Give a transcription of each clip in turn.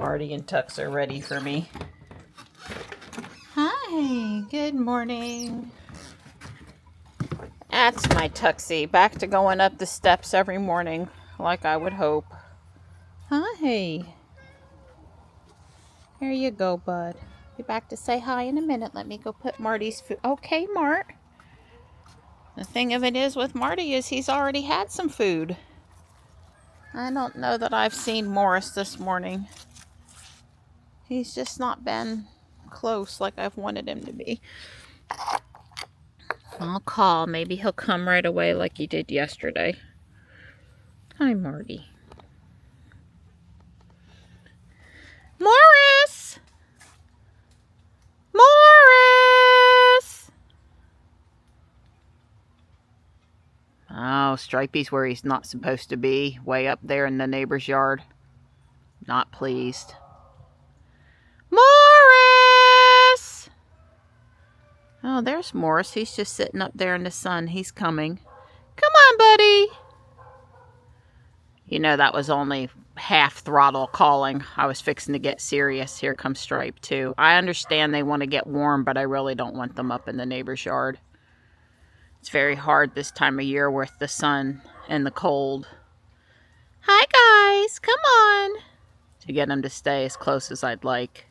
Marty and Tux are ready for me. Hi, good morning. That's my Tuxie, back to going up the steps every morning, like I would hope. Hi. Here you go, bud. Be back to say hi in a minute. Let me go put Marty's food. Okay, Mart. The thing of it is with Marty is he's already had some food. I don't know that I've seen Morris this morning. He's just not been close like I've wanted him to be. I'll call. Maybe he'll come right away like he did yesterday. Hi, Marty. Morris! Morris! Oh, Stripey's where he's not supposed to be. Way up there in the neighbor's yard. Not pleased. Morris! Oh, there's Morris. He's just sitting up there in the sun. He's coming. Come on, buddy. You know, that was only half throttle calling. I was fixing to get serious. Here comes Stripe, too. I understand they want to get warm, but I really don't want them up in the neighbor's yard. It's very hard this time of year with the sun and the cold. Hi, guys. Come on. To get them to stay as close as I'd like.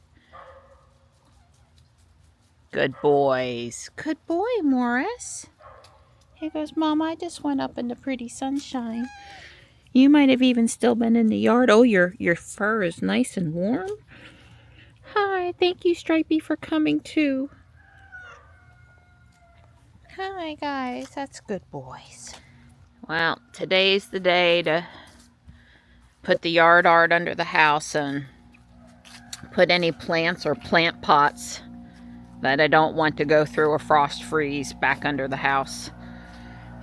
Good boys. Good boy, Morris. Here goes Mama. I just went up in the pretty sunshine. You might have even still been in the yard. Oh, your fur is nice and warm. Hi. Thank you, Stripey, for coming, too. Hi, guys. That's good boys. Well, today's the day to put the yard art under the house and put any plants or plant pots that I don't want to go through a frost freeze back under the house.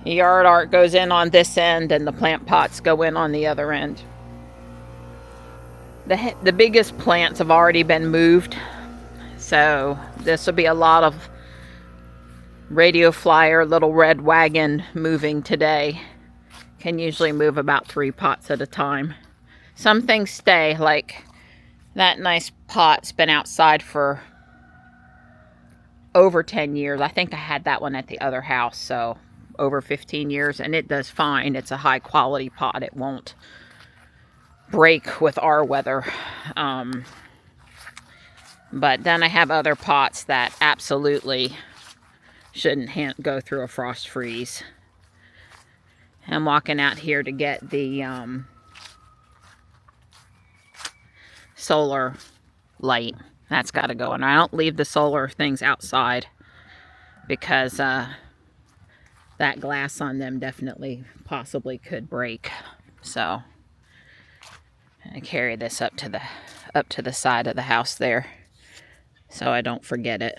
The yard art goes in on this end and the plant pots go in on the other end. The biggest plants have already been moved, so this will be a lot of radio flyer little red wagon moving today. Can usually move about 3 pots at a time. Some things stay, like that nice pot's been outside for over 10 years. I think I had that one at the other house, so over 15 years, and it does fine. It's a high quality pot. It won't break with our weather. But then I have other pots that absolutely shouldn't go through a frost freeze. I'm walking out here to get the solar light. That's got to go. And I don't leave the solar things outside because that glass on them definitely possibly could break. So I carry this up to the side of the house there so I don't forget it.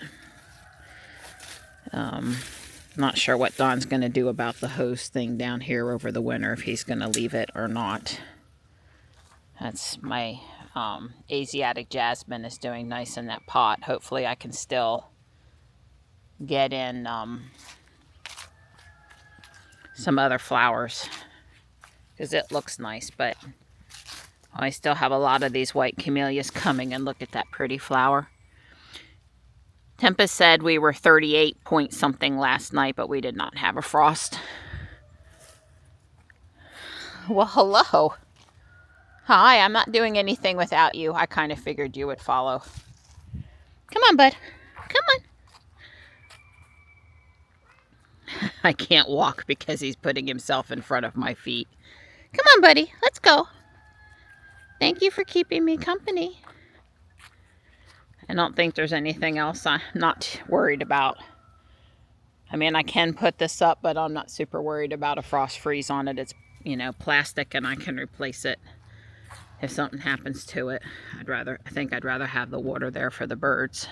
Not sure what Don's going to do about the hose thing down here over the winter, if he's going to leave it or not. That's my Asiatic jasmine is doing nice in that pot. Hopefully I can still get in some other flowers because it looks nice, but I still have a lot of these white camellias coming, and look at that pretty flower. Tempest said we were 38 point something last night, but we did not have a frost. Well, hello. Hi, I'm not doing anything without you. I kind of figured you would follow. Come on, bud. Come on. I can't walk because he's putting himself in front of my feet. Come on, buddy. Let's go. Thank you for keeping me company. I don't think there's anything else I'm not worried about. I mean, I can put this up, but I'm not super worried about a frost freeze on it. It's, plastic, and I can replace it if something happens to it. I think I'd rather have the water there for the birds.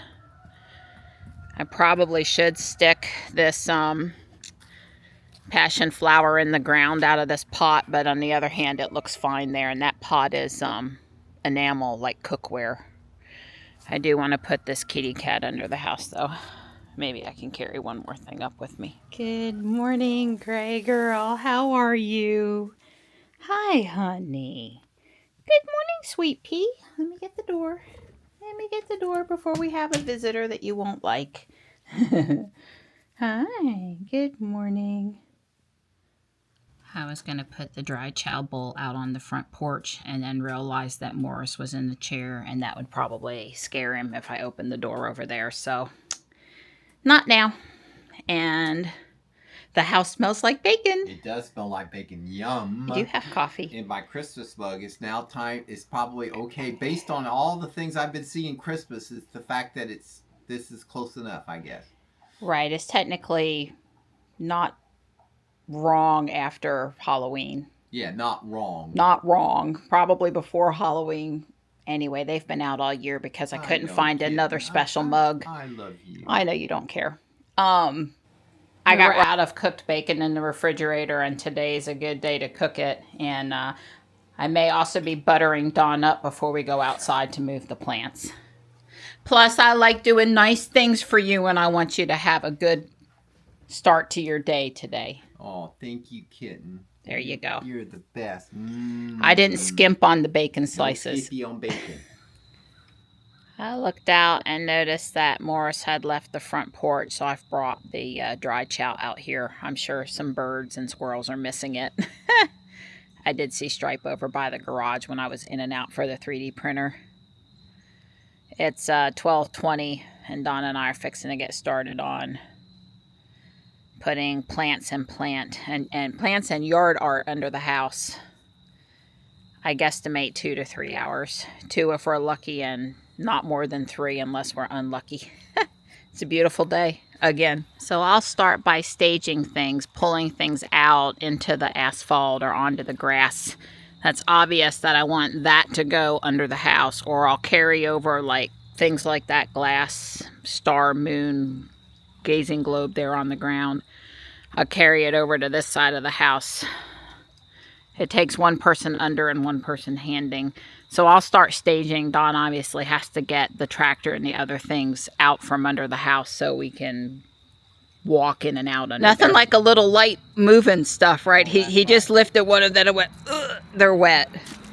I probably should stick this passion flower in the ground out of this pot, but on the other hand, it looks fine there, and that pot is enamel, like cookware. I do want to put this kitty cat under the house, though. Maybe I can carry one more thing up with me. Good morning, Gray girl. How are you? Hi, honey. Good morning, sweet pea. Let me get the door. Let me get the door before we have a visitor that you won't like. Hi, good morning. I was going to put the dry chow bowl out on the front porch and then realized that Morris was in the chair and that would probably scare him if I opened the door over there. So, not now. And the house smells like bacon. It does smell like bacon. Yum. I do have coffee. In my Christmas mug, it's now time. It's probably okay based on all the things I've been seeing Christmas. Is the fact that this is close enough, I guess. Right. It's technically not wrong after Halloween. Yeah, not wrong. Not wrong. Probably before Halloween. Anyway, they've been out all year because I couldn't find another special mug. I love you. I know you don't care. I got out of cooked bacon in the refrigerator, and today's a good day to cook it. And I may also be buttering Dawn up before we go outside to move the plants. Plus, I like doing nice things for you, and I want you to have a good start to your day today. Oh, thank you, kitten. There you go. You're the best. I didn't skimp on the bacon slices. No on bacon. I looked out and noticed that Morris had left the front porch, so I've brought the dry chow out here. I'm sure some birds and squirrels are missing it. I did see Stripe over by the garage when I was in and out for the 3D printer. It's 12:20, and Dawn and I are fixing to get started on putting plants and plants and yard art under the house. I guesstimate 2 to 3 hours. 2 if we're lucky, and not more than 3 unless we're unlucky. It's a beautiful day again. So I'll start by staging things, pulling things out into the asphalt or onto the grass. That's obvious that I want that to go under the house, or I'll carry over like things like that glass star moon gazing globe there on the ground. I'll carry it over to this side of the house. It takes one person under and one person handing. So I'll start staging. Dawn obviously has to get the tractor and the other things out from under the house so we can walk in and out. Nothing like a little light moving stuff, right? He just lifted one of them and went, ugh, they're wet.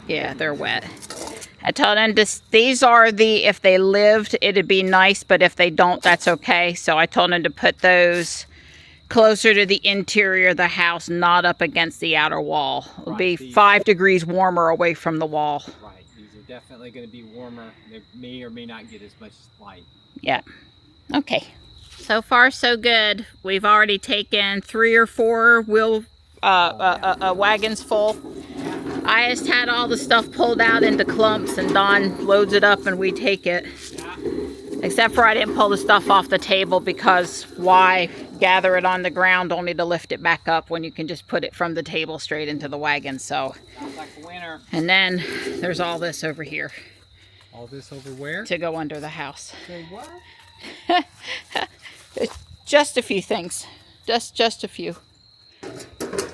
Yeah, they're wet. I told him these are if they lived, it'd be nice, but if they don't, that's okay. So I told him to put those closer to the interior of the house, not up against the outer wall. It'll be 5 degrees warmer away from the wall. Right, these are definitely going to be warmer. They may or may not get as much light. Yeah. Okay. So far, so good. We've already taken 3 or 4 wagons full. I just had all the stuff pulled out into clumps, and Dawn loads it up and we take it. Except for I didn't pull the stuff off the table, because why gather it on the ground only to lift it back up when you can just put it from the table straight into the wagon. So, sounds like a winner. And then there's all this over here. All this over where? To go under the house. Say what? Just a few things. Just a few.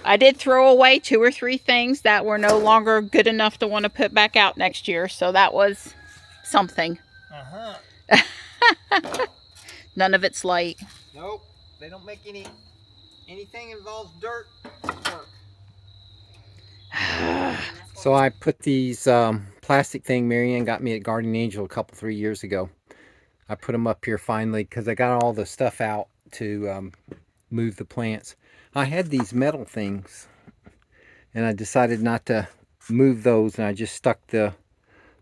I did throw away 2 or 3 things that were no longer good enough to want to put back out next year. So that was something. Uh-huh. None of it's light. Nope. They don't make anything involves dirt work. So I put these plastic thing Marianne got me at Guardian Angel a couple 3 years ago. I put them up here finally because I got all the stuff out to move the plants. I had these metal things and I decided not to move those, and I just stuck the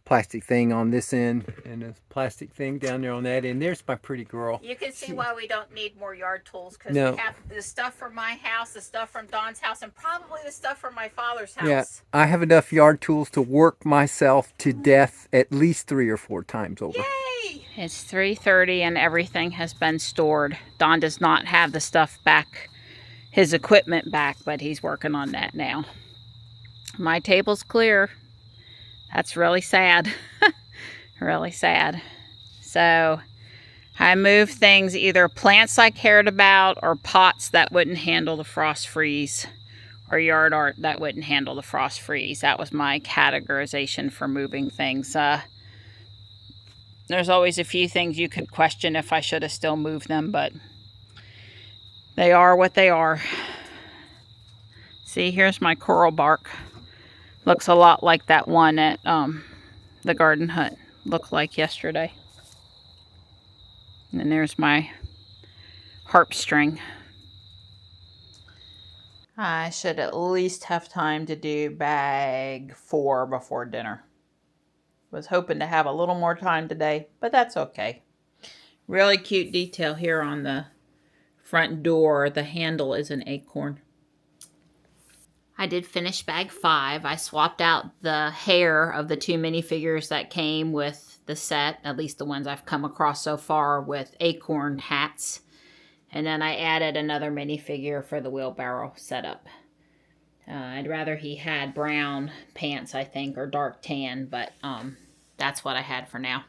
plastic thing on this end and a plastic thing down there on that end. There's my pretty girl. You can see why we don't need more yard tools, because No. we have the stuff from my house, the stuff from Dawn's house, and probably the stuff from my father's house. Yeah, I have enough yard tools to work myself to death at least 3 or 4 times over. Yay! It's 3:30 and everything has been stored. Dawn does not have the stuff back, his equipment back, but he's working on that now. My table's clear. That's really sad. Really sad. So I moved things, either plants I cared about or pots that wouldn't handle the frost freeze, or yard art that wouldn't handle the frost freeze. That was my categorization for moving things. There's always a few things you could question if I should have still moved them, but they are what they are. See, here's my coral bark. Looks a lot like that one at the garden hut looked like yesterday. And then there's my harp string. I should at least have time to do bag 4 before dinner. Was hoping to have a little more time today, but that's okay. Really cute detail here on the front door. The handle is an acorn. I did finish bag 5. I swapped out the hair of the 2 minifigures that came with the set, at least the ones I've come across so far, with acorn hats. And then I added another minifigure for the wheelbarrow setup. I'd rather he had brown pants, I think, or dark tan, but that's what I had for now.